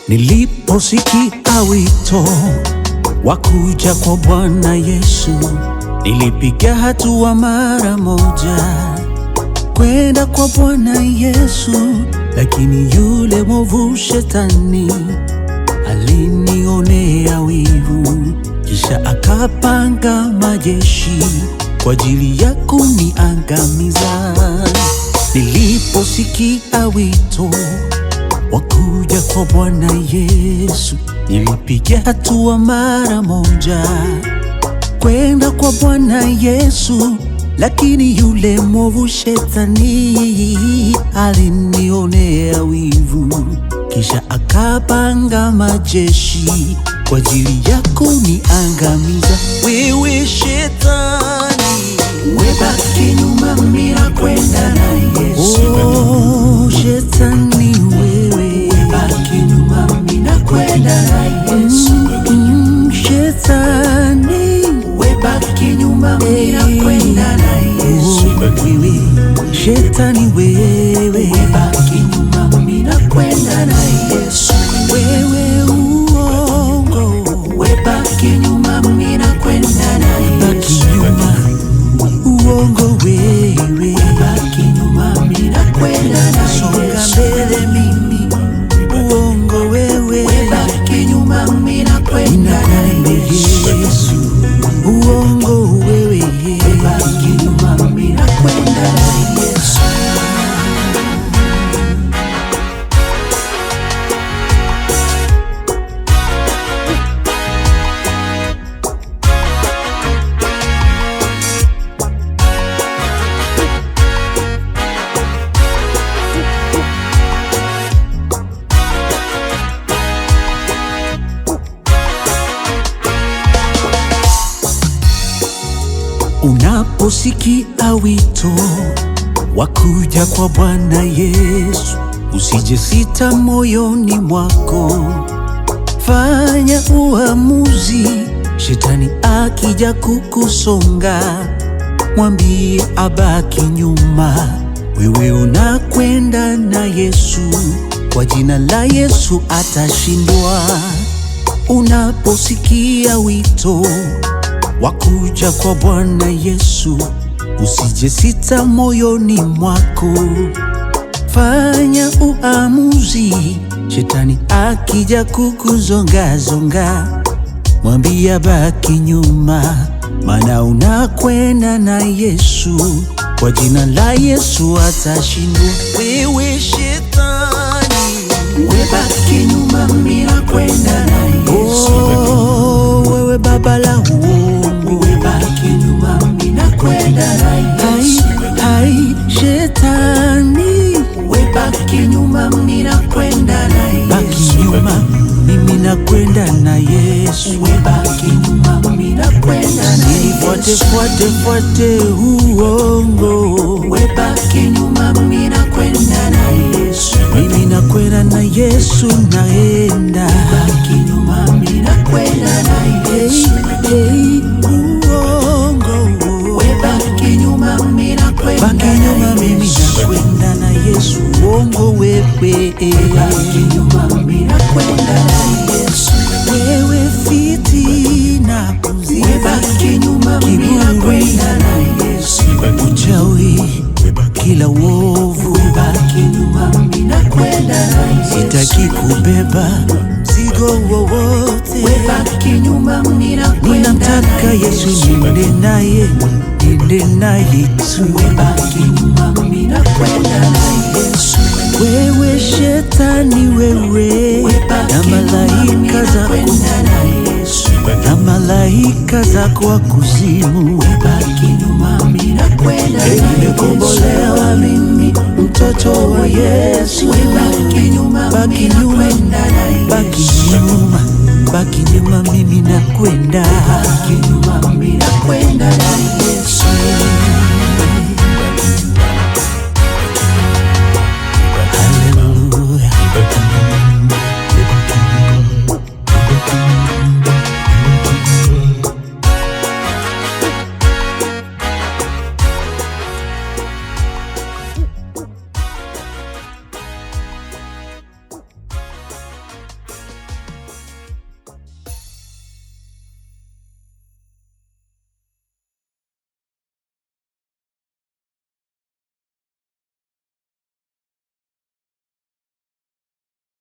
Niliposikia wito wa kuja kwa Bwana Yesu, nilipiga hatua mara moja kwenda kwa Bwana Yesu, lakini yule mwovu Shetani alinionea wivu, kisha akapanga majeshi kwa ajili ya kuniangamiza. Niliposikia wito wa kuja kwa Bwana Yesu, nilipiga hatua mara moja kwenda kwa Bwana Yesu, lakini yule mwovu Shetani alinionea wivu, kisha akapanga majeshi kwa ajili ya kuniangamiza. Wewe Shetani, webaki nyuma, mimi nakwenda na Yesu. oh Shetani wewe, Webaki nyuma, mimi nakwenda na Yesu. Shetani Webaki nyuma, mimi nakwenda na Yesu. wewe, Shetani wewe, Webaki nyuma, mimi nakwenda na Yesu. wewe uongo, Webaki nyuma, mimi nakwenda na baki Yesu. nyuma, uongo wewe, Webaki nyuma, mimi nakwenda na songa Yesu. mbele mimi, uongo wewe, Webaki nyuma, mimi nakwenda na Yesu. uongo wewe, Webaki nyuma, mimi nakwenda na Yesu. Unaposikia wito wa kuja kwa Bwana Yesu, usije sita moyoni mwako, fanya uamuzi. Shetani akija kukusonga, mwambie abaki nyuma. Wewe unakwenda na Yesu, kwa jina la Yesu atashindwa. Unaposikia wito wa kuja kwa Bwana Yesu, usije sita moyoni mwako, fanya uamuzi. Shetani akija kukuzonga-zonga, mwambie baki nyuma, maana unakwenda na Yesu, kwa jina la Yesu atashindwa. Wewe Shetani, Webaki nyuma, mimi nakwenda na Yesu. oh, wewe baba la uongo, Webaki nyuma, mimi nakwenda na Yesu. hai Shetani, Webaki nyuma, mimi nakwenda na baki Yesu. nyuma, mimi nakwenda na Yesu. Webaki nyuma, mimi nakwenda na Yesu. Fuate uongo, Webaki nyuma, mimi nakwenda na Yesu. mimi nakwenda na Yesu, naenda Webaki nyuma, mimi nakwenda na Yesu. uongo, Webaki nyuma, mimi nakwenda baki na nyuma, mimi Yesu. nakwenda na Yesu, uongo wewe, Webaki nyuma, mimi nakwenda na Yesu. wewe fitina, Webaki nyuma, mimi nakwenda na Yesu. uchawi, kila uovu, Webaki nyuma, mimi nakwenda na Yesu. sitaki kubeba mzigo wowote. Webaki nyuma, mimi nakwenda na Ninamtaka Yesu, niende naye tu. Webaki nyuma, mimi nakwenda na Yesu. Wewe Shetani wewe, Webaki na nyuma, mimi malaika zako, nakwenda na Yesu. na malaika zako wa kuzimu, Webaki nyuma, mimi nakwenda na Yesu. nimekombolewa mimi, mtoto wa Yesu. Webaki nyuma, Baki mimi nyuma, nakwenda na baki Yesu. nyuma, baki nyuma, mimi nakwenda